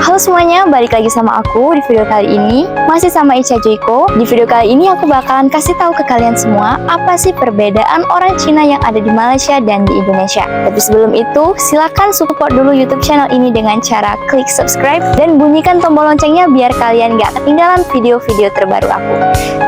Halo semuanya, balik lagi sama aku di video kali ini. Masih sama Ica Joyko. Di video kali ini aku bakalan kasih tahu ke kalian semua apa sih perbedaan orang Cina yang ada di Malaysia dan di Indonesia. Tapi sebelum itu, silakan support dulu YouTube channel ini dengan cara klik subscribe dan bunyikan tombol loncengnya biar kalian gak ketinggalan video-video terbaru aku.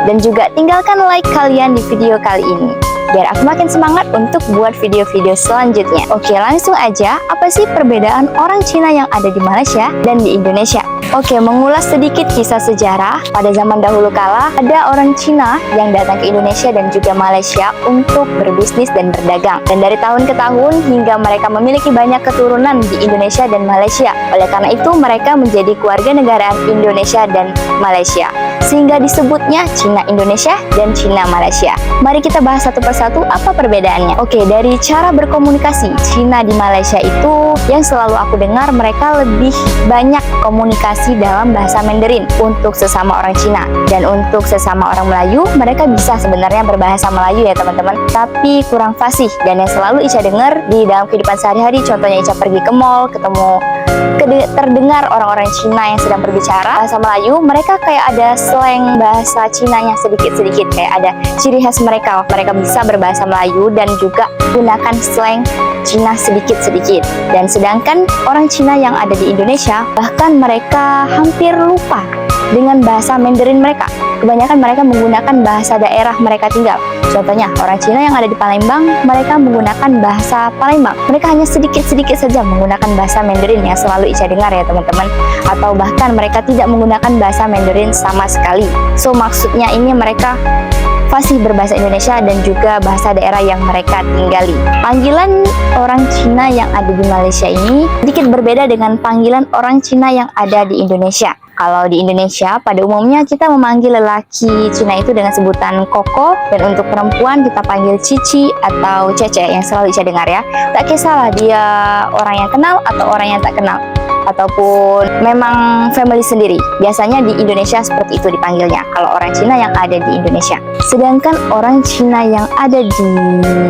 Dan juga tinggalkan like kalian di video kali ini, biar aku makin semangat untuk buat video-video selanjutnya. Oke, langsung aja, apa sih perbedaan orang Cina yang ada di Malaysia dan di Indonesia? Oke, mengulas sedikit kisah sejarah. Pada zaman dahulu kala, ada orang Cina yang datang ke Indonesia dan juga Malaysia untuk berbisnis dan berdagang. Dan dari tahun ke tahun, hingga mereka memiliki banyak keturunan di Indonesia dan Malaysia. Oleh karena itu, mereka menjadi keluarga negaraan Indonesia dan Malaysia, sehingga disebutnya Cina Indonesia dan Cina Malaysia. Mari kita bahas satu persatu apa perbedaannya. Oke, dari cara berkomunikasi, Cina di Malaysia itu yang selalu aku dengar mereka lebih banyak komunikasi dalam bahasa Mandarin untuk sesama orang Cina. Dan untuk sesama orang Melayu, mereka bisa sebenarnya berbahasa Melayu ya teman-teman, tapi kurang fasih. Dan yang selalu Ica dengar di dalam kehidupan sehari-hari, contohnya Ica pergi ke mall, terdengar orang-orang Cina yang sedang berbicara bahasa Melayu, mereka kayak ada slang bahasa Cina yang sedikit-sedikit, kayak ada ciri khas mereka. Mereka bisa berbahasa Melayu dan juga gunakan slang Cina sedikit-sedikit. Dan sedangkan orang Cina yang ada di Indonesia, bahkan mereka hampir lupa dengan bahasa Mandarin mereka. Kebanyakan mereka menggunakan bahasa daerah mereka tinggal. Contohnya, orang Cina yang ada di Palembang, mereka menggunakan bahasa Palembang. Mereka hanya sedikit-sedikit saja menggunakan bahasa Mandarin yang selalu Ica dengar ya teman-teman. Atau bahkan mereka tidak menggunakan bahasa Mandarin sama sekali. So, maksudnya ini mereka fasih berbahasa Indonesia dan juga bahasa daerah yang mereka tinggali. Panggilan orang Cina yang ada di Malaysia ini sedikit berbeda dengan panggilan orang Cina yang ada di Indonesia. Kalau di Indonesia, pada umumnya kita memanggil lelaki Cina itu dengan sebutan koko, dan untuk perempuan kita panggil cici atau cece yang selalu Ica dengar ya. Tak kisahlah dia orang yang kenal atau orang yang tak kenal, ataupun memang family sendiri. Biasanya di Indonesia seperti itu dipanggilnya kalau orang Cina yang ada di Indonesia. Sedangkan orang Cina yang ada di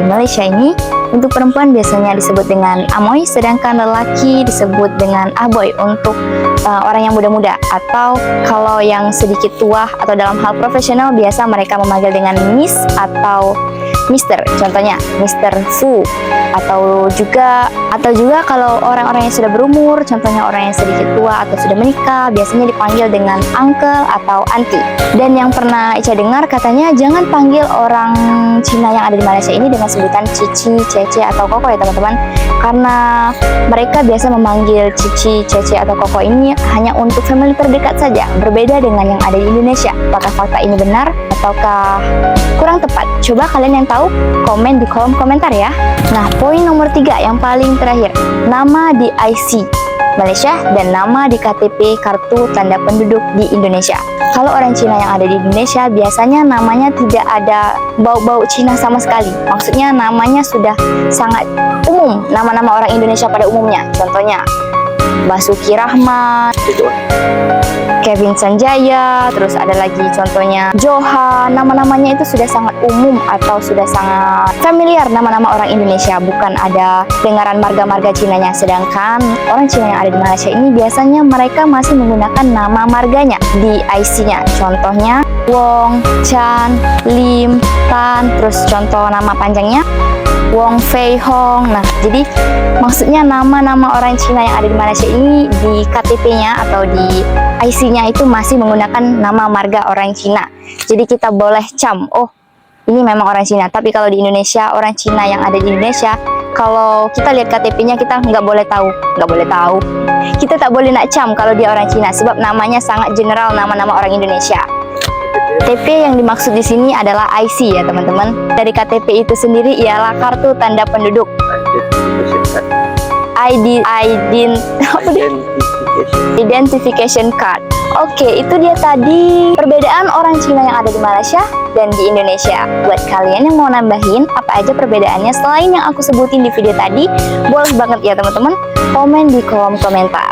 Malaysia ini, untuk perempuan biasanya disebut dengan amoy, sedangkan lelaki disebut dengan aboy untuk orang yang muda-muda. Atau kalau yang sedikit tua atau dalam hal profesional, biasa mereka memanggil dengan Miss atau Mister, contohnya Mister Fu. Atau juga kalau orang-orang yang sudah berumur, contohnya orang yang sedikit tua atau sudah menikah, biasanya dipanggil dengan uncle atau auntie. Dan yang pernah Ica dengar, katanya jangan panggil orang Cina yang ada di Malaysia ini dengan sebutan cici, cece, atau koko ya teman-teman, karena mereka biasa memanggil cici, cece, atau koko ini hanya untuk family terdekat saja, berbeda dengan yang ada di Indonesia. Apakah fakta ini benar ataukah kurang tepat? Coba kalian yang tahu komen di kolom komentar ya. Nah, poin nomor 3 yang paling terakhir, nama di IC Malaysia dan nama di KTP kartu tanda penduduk di Indonesia. Kalau orang Cina yang ada di Indonesia, biasanya namanya tidak ada bau-bau Cina sama sekali. Maksudnya namanya sudah sangat umum, nama-nama orang Indonesia pada umumnya. Contohnya Basuki Rahmat, Kevin Sanjaya, terus ada lagi contohnya Johan. Nama-namanya itu sudah sangat umum atau sudah sangat familiar, nama-nama orang Indonesia, bukan ada dengaran marga-marga Cinanya. Sedangkan orang Cina yang ada di Malaysia ini biasanya mereka masih menggunakan nama marganya di IC-nya. Contohnya Wong, Chan, Lim, Tan, terus contoh nama panjangnya Wong Fei Hong. Nah, jadi maksudnya nama-nama orang Cina yang ada di Malaysia ini di KTP-nya atau di IC-nya itu masih menggunakan nama marga orang Cina. Jadi kita boleh cam, oh ini memang orang Cina. Tapi kalau di Indonesia, orang Cina yang ada di Indonesia, kalau kita lihat KTP-nya kita nggak boleh tahu. Kita tak boleh nak cam kalau dia orang Cina, sebab namanya sangat general, nama-nama orang Indonesia. KTP yang dimaksud di sini adalah IC ya teman-teman. Dari KTP itu sendiri ialah kartu tanda penduduk. Identification card. Oke, itu dia tadi perbedaan orang Cina yang ada di Malaysia dan di Indonesia. Buat kalian yang mau nambahin apa aja perbedaannya selain yang aku sebutin di video tadi, boleh banget ya teman-teman, komen di kolom komentar.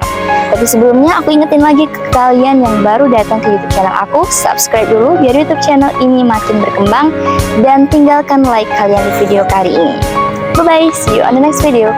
Tapi sebelumnya aku ingetin lagi ke kalian yang baru datang ke YouTube channel aku, subscribe dulu biar YouTube channel ini makin berkembang, dan tinggalkan like kalian di video kali ini. Bye bye, see you on the next video.